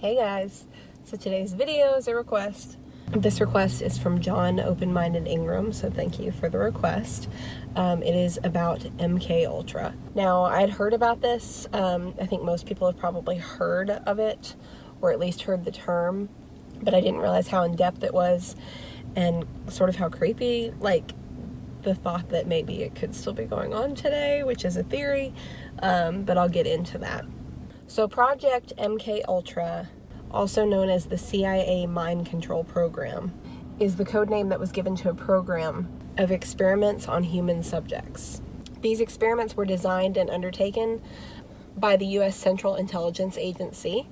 Hey guys, so today's video is a request. This request is from John Open-Minded Ingram, so thank you for the request. It is about MKUltra. Now, I'd heard about this. I think most people have probably heard of it, or at least heard the term, but I didn't realize how in-depth it was and sort of how creepy, like the thought that maybe it could still be going on today, which is a theory, but I'll get into that. So Project MKUltra, also known as the CIA Mind Control Program, is the code name that was given to a program of experiments on human subjects. These experiments were designed and undertaken by the U.S. Central Intelligence Agency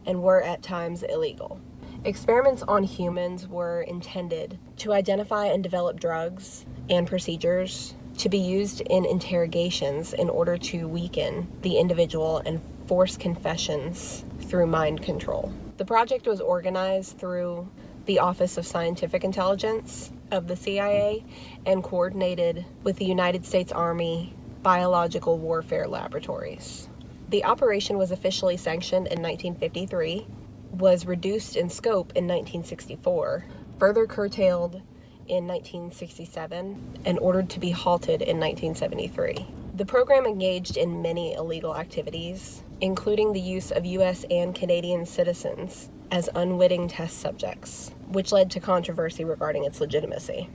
and were at times illegal. Experiments on humans were intended to identify and develop drugs and procedures to be used in interrogations in order to weaken the individual and force confessions through mind control. The project was organized through the Office of Scientific Intelligence of the CIA and coordinated with the United States Army Biological Warfare Laboratories. The operation was officially sanctioned in 1953, was reduced in scope in 1964, further curtailed in 1967, and ordered to be halted in 1973. The program engaged in many illegal activities, including the use of U.S. and Canadian citizens as unwitting test subjects, which led to controversy regarding its legitimacy.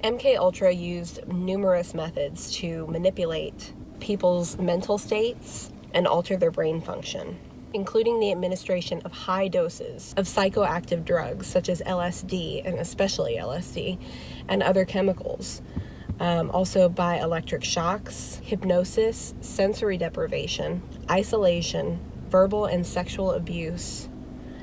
MKUltra used numerous methods to manipulate people's mental states and alter their brain function, including the administration of high doses of psychoactive drugs such as LSD, and especially LSD, and other chemicals. Also by electric shocks, hypnosis, sensory deprivation, isolation, verbal and sexual abuse,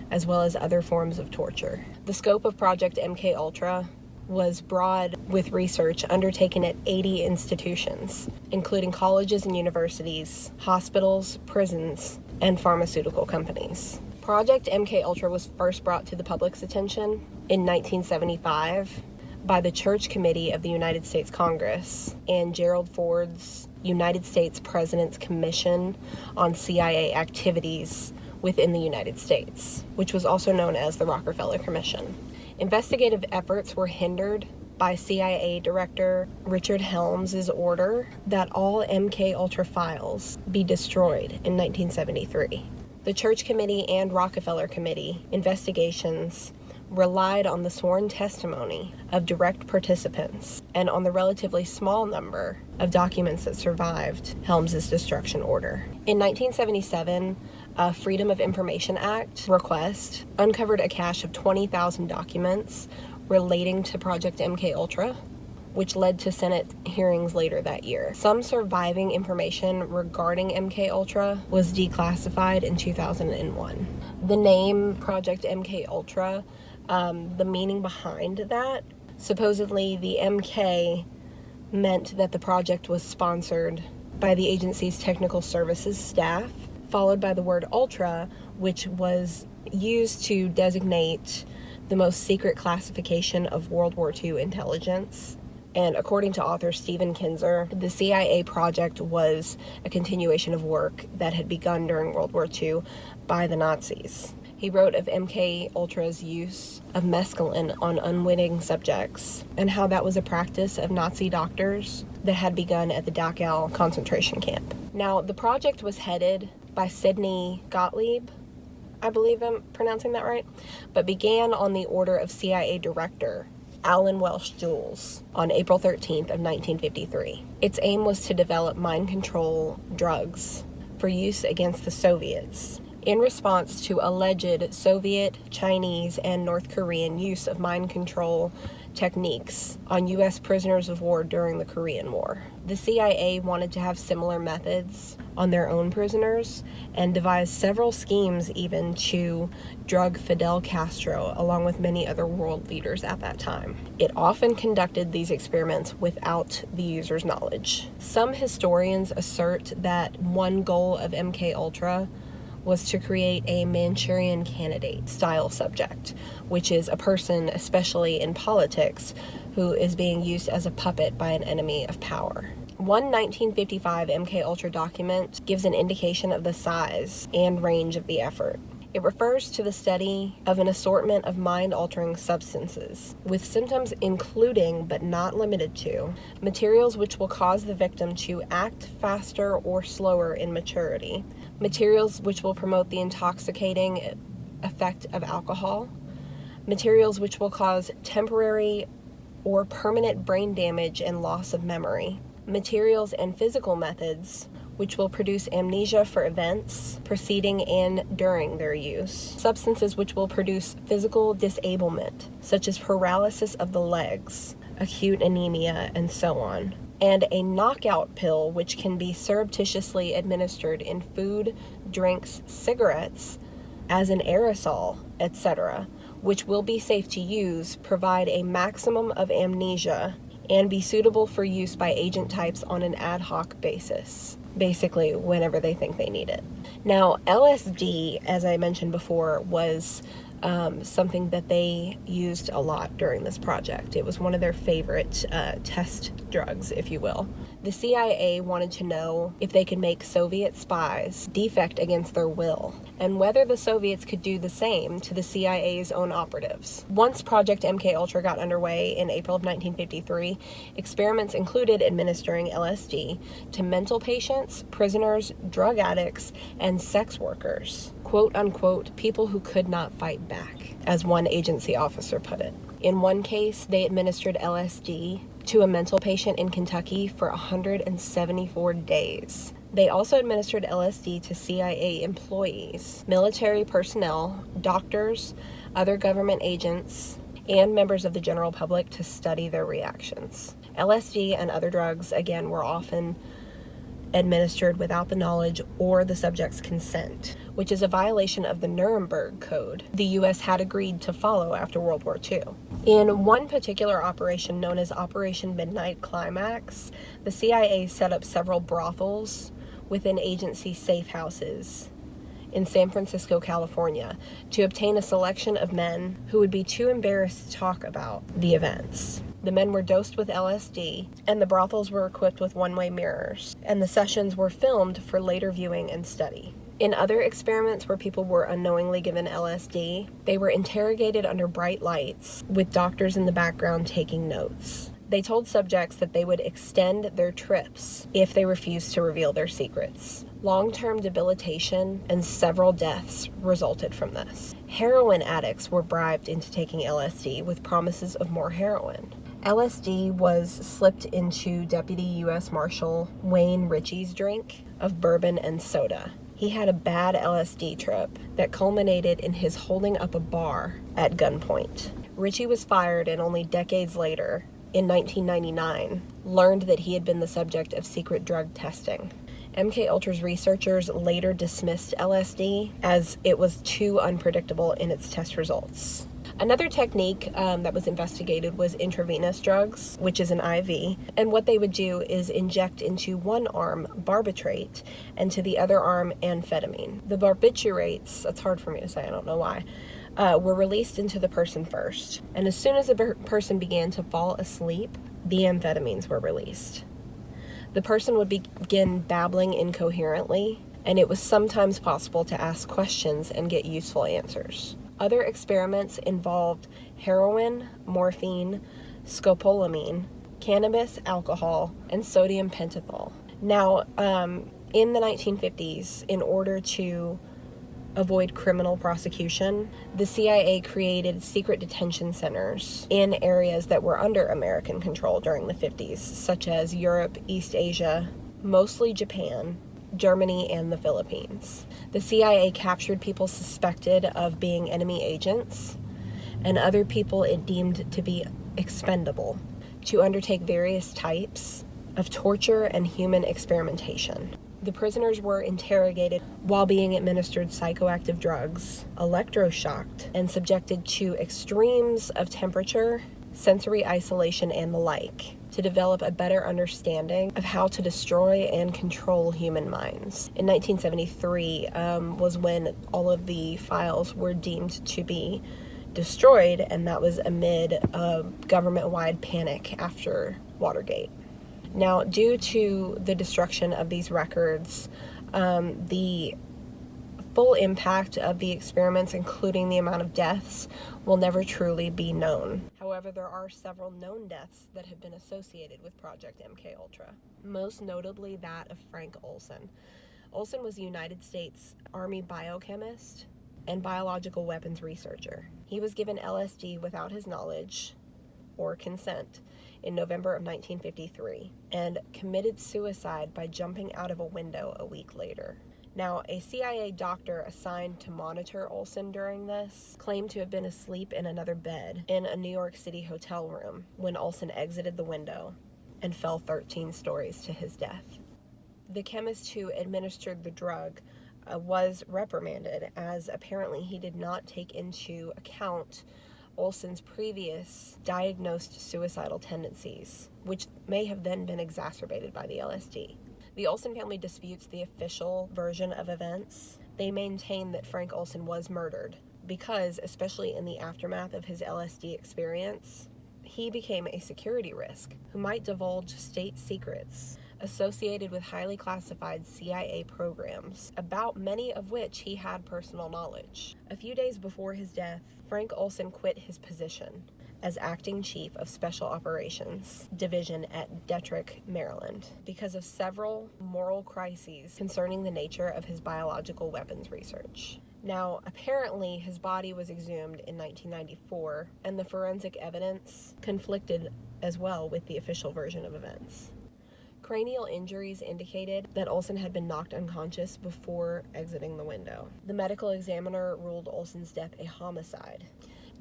as well as other forms of torture. The scope of Project MKUltra was broad, with research undertaken at 80 institutions, including colleges and universities, hospitals, prisons, and pharmaceutical companies. Project MKUltra was first brought to the public's attention in 1975 by the Church Committee of the United States Congress and Gerald Ford's United States President's Commission on CIA Activities within the United States, which was also known as the Rockefeller Commission. Investigative efforts were hindered by CIA Director Richard Helms's order that all MKUltra files be destroyed in 1973. The Church Committee and Rockefeller Committee investigations relied on the sworn testimony of direct participants and on the relatively small number of documents that survived Helms's destruction order. In 1977, a Freedom of Information Act request uncovered a cache of 20,000 documents relating to Project MKUltra, which led to Senate hearings later that year. Some surviving information regarding MKUltra was declassified in 2001. The name Project MKUltra, the meaning behind that, supposedly the MK meant that the project was sponsored by the agency's technical services staff, followed by the word ultra, which was used to designate the most secret classification of World War II intelligence. And according to author Stephen Kinzer, the CIA project was a continuation of work that had begun during World War II by the Nazis. He wrote of MKUltra's use of mescaline on unwitting subjects and how that was a practice of Nazi doctors that had begun at the Dachau concentration camp. Now, the project was headed by Sidney Gottlieb, I believe I'm pronouncing that right, but began on the order of CIA Director Alan Welsh Jules on April 13th of 1953. Its aim was to develop mind control drugs for use against the Soviets in response to alleged Soviet, Chinese, and North Korean use of mind control techniques on U.S. prisoners of war during the Korean War. The CIA wanted to have similar methods on their own prisoners and devised several schemes even to drug Fidel Castro along with many other world leaders at that time. It often conducted these experiments without the user's knowledge. Some historians assert that one goal of MKUltra was to create a Manchurian Candidate style subject, which is a person, especially in politics, who is being used as a puppet by an enemy of power. One 1955 MKUltra document gives an indication of the size and range of the effort. It refers to the study of an assortment of mind-altering substances, with symptoms including, but not limited to, materials which will cause the victim to act faster or slower in maturity, materials which will promote the intoxicating effect of alcohol, materials which will cause temporary or permanent brain damage and loss of memory, materials and physical methods which will produce amnesia for events preceding and during their use, substances which will produce physical disablement, such as paralysis of the legs, acute anemia, and so on, and a knockout pill which can be surreptitiously administered in food, drinks, cigarettes, as an aerosol, etc., which will be safe to use, provide a maximum of amnesia, and be suitable for use by agent types on an ad hoc basis. Basically, whenever they think they need it. Now, LSD, as I mentioned before, was something that they used a lot during this project. It was one of their favorite test drugs, if you will. The CIA wanted to know if they could make Soviet spies defect against their will, and whether the Soviets could do the same to the CIA's own operatives. Once Project MKUltra got underway in April of 1953, experiments included administering LSD to mental patients, prisoners, drug addicts, and sex workers. Quote unquote, people who could not fight back, as one agency officer put it. In one case, they administered LSD to a mental patient in Kentucky for 174 days. They also administered LSD to CIA employees, military personnel, doctors, other government agents, and members of the general public to study their reactions. LSD and other drugs, again, were often administered without the knowledge or the subject's consent, which is a violation of the Nuremberg Code the U.S. had agreed to follow after World War II. In one particular operation known as Operation Midnight Climax, the CIA set up several brothels within agency safe houses in San Francisco, California, to obtain a selection of men who would be too embarrassed to talk about the events. The men were dosed with LSD, and the brothels were equipped with one-way mirrors, and the sessions were filmed for later viewing and study. In other experiments where people were unknowingly given LSD, they were interrogated under bright lights, with doctors in the background taking notes. They told subjects that they would extend their trips if they refused to reveal their secrets. Long-term debilitation and several deaths resulted from this. Heroin addicts were bribed into taking LSD with promises of more heroin. LSD was slipped into Deputy U.S. Marshal Wayne Ritchie's drink of bourbon and soda. He had a bad LSD trip that culminated in his holding up a bar at gunpoint. Ritchie was fired, and only decades later, in 1999, learned that he had been the subject of secret drug testing. MKUltra's researchers later dismissed LSD as it was too unpredictable in its test results. Another technique that was investigated was intravenous drugs, which is an IV, and what they would do is inject into one arm barbiturate and to the other arm amphetamine. The barbiturates, that's hard for me to say, I don't know why, were released into the person first, and as soon as the person began to fall asleep, the amphetamines were released. The person would begin babbling incoherently, and it was sometimes possible to ask questions and get useful answers. Other experiments involved heroin, morphine, scopolamine, cannabis, alcohol, and sodium pentothal. Now, in the 1950s, in order to avoid criminal prosecution, the CIA created secret detention centers in areas that were under American control during the 50s, such as Europe, East Asia, mostly Japan, Germany, and the Philippines. The CIA captured people suspected of being enemy agents and other people it deemed to be expendable to undertake various types of torture and human experimentation. The prisoners were interrogated while being administered psychoactive drugs, electroshocked, and subjected to extremes of temperature, sensory isolation, and the like, to develop a better understanding of how to destroy and control human minds. In 1973 was when all of the files were deemed to be destroyed, and that was amid a government-wide panic after Watergate. Now, due to the destruction of these records, the full impact of the experiments, including the amount of deaths, will never truly be known. However, there are several known deaths that have been associated with Project MKUltra, most notably that of Frank Olson. Olson was a United States Army biochemist and biological weapons researcher. He was given LSD without his knowledge or consent in November of 1953 and committed suicide by jumping out of a window a week later. Now, a CIA doctor assigned to monitor Olson during this claimed to have been asleep in another bed in a New York City hotel room when Olson exited the window and fell 13 stories to his death. The chemist who administered the drug was reprimanded, as apparently he did not take into account Olson's previous diagnosed suicidal tendencies, which may have then been exacerbated by the LSD. The Olson family disputes the official version of events. They maintain that Frank Olson was murdered because, especially in the aftermath of his LSD experience, he became a security risk who might divulge state secrets associated with highly classified CIA programs, about many of which he had personal knowledge. A few days before his death, Frank Olson quit his position as acting chief of Special Operations Division at Detention, Maryland, because of several moral crises concerning the nature of his biological weapons research. Now, apparently, his body was exhumed in 1994, and the forensic evidence conflicted as well with the official version of events. Cranial injuries indicated that Olson had been knocked unconscious before exiting the window. The medical examiner ruled Olson's death a homicide.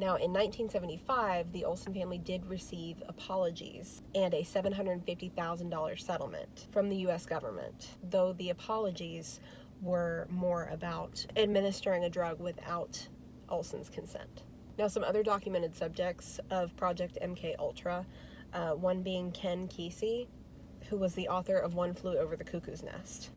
Now, in 1975, the Olson family did receive apologies and a $750,000 settlement from the U.S. government, though the apologies were more about administering a drug without Olson's consent. Now, some other documented subjects of Project MKUltra, one being Ken Kesey, who was the author of One Flew Over the Cuckoo's Nest.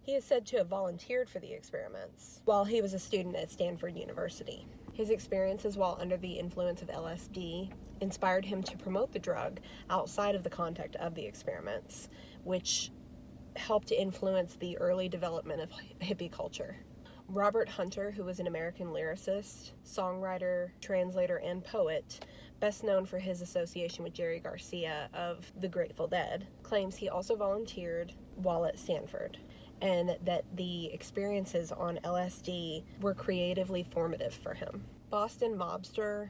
He is said to have volunteered for the experiments while he was a student at Stanford University. His experiences while under the influence of LSD inspired him to promote the drug outside of the context of the experiments, which helped to influence the early development of hippie culture. Robert Hunter, who was an American lyricist, songwriter, translator, and poet, best known for his association with Jerry Garcia of the Grateful Dead, claims he also volunteered while at Stanford, and that the experiences on LSD were creatively formative for him. Boston mobster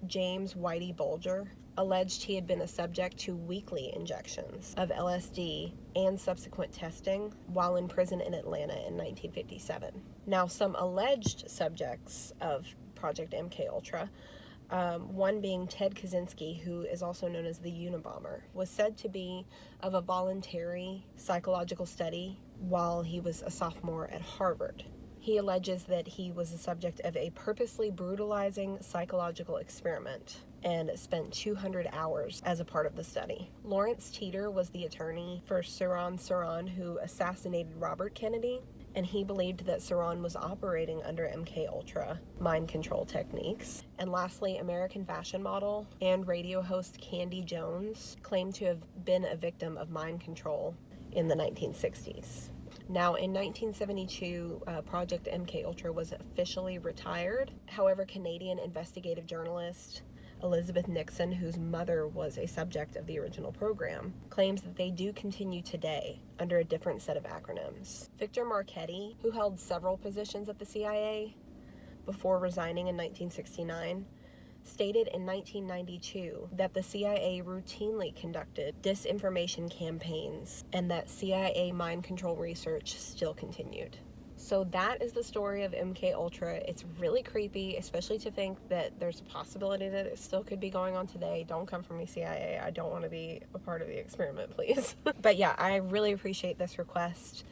James Whitey Bulger alleged he had been a subject to weekly injections of LSD and subsequent testing while in prison in Atlanta in 1957. Now, some alleged subjects of Project MKUltra, one being Ted Kaczynski, who is also known as the Unabomber, was said to be of a voluntary psychological study while he was a sophomore at Harvard. He alleges that he was the subject of a purposely brutalizing psychological experiment and spent 200 hours as a part of the study. Lawrence Teeter was the attorney for Saran, who assassinated Robert Kennedy, and he believed that Saran was operating under MKUltra mind control techniques. And lastly, American fashion model and radio host Candy Jones claimed to have been a victim of mind control in the 1960s. Now, in 1972, Project MKUltra was officially retired. However, Canadian investigative journalist Elizabeth Nixon, whose mother was a subject of the original program, claims that they do continue today under a different set of acronyms. Victor Marchetti, who held several positions at the CIA before resigning in 1969, stated in 1992 that the CIA routinely conducted disinformation campaigns and that CIA mind control research still continued. So that is the story of MKUltra. It's really creepy, especially to think that there's a possibility that it still could be going on today. Don't come for me, CIA. I don't want to be a part of the experiment, please. But yeah, I really appreciate this request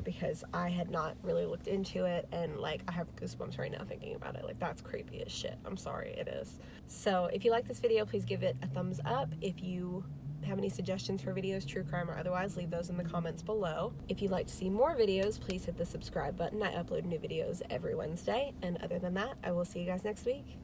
because I had not really looked into it, and like I have goosebumps right now thinking about it. Like, that's creepy as shit. I'm sorry, it is. So if you like this video, please give it a thumbs up. If you have any suggestions for videos, true crime or otherwise, leave those in the comments below. If you'd like to see more videos, please hit the subscribe button. I upload new videos every Wednesday. And other than that, I will see you guys next week.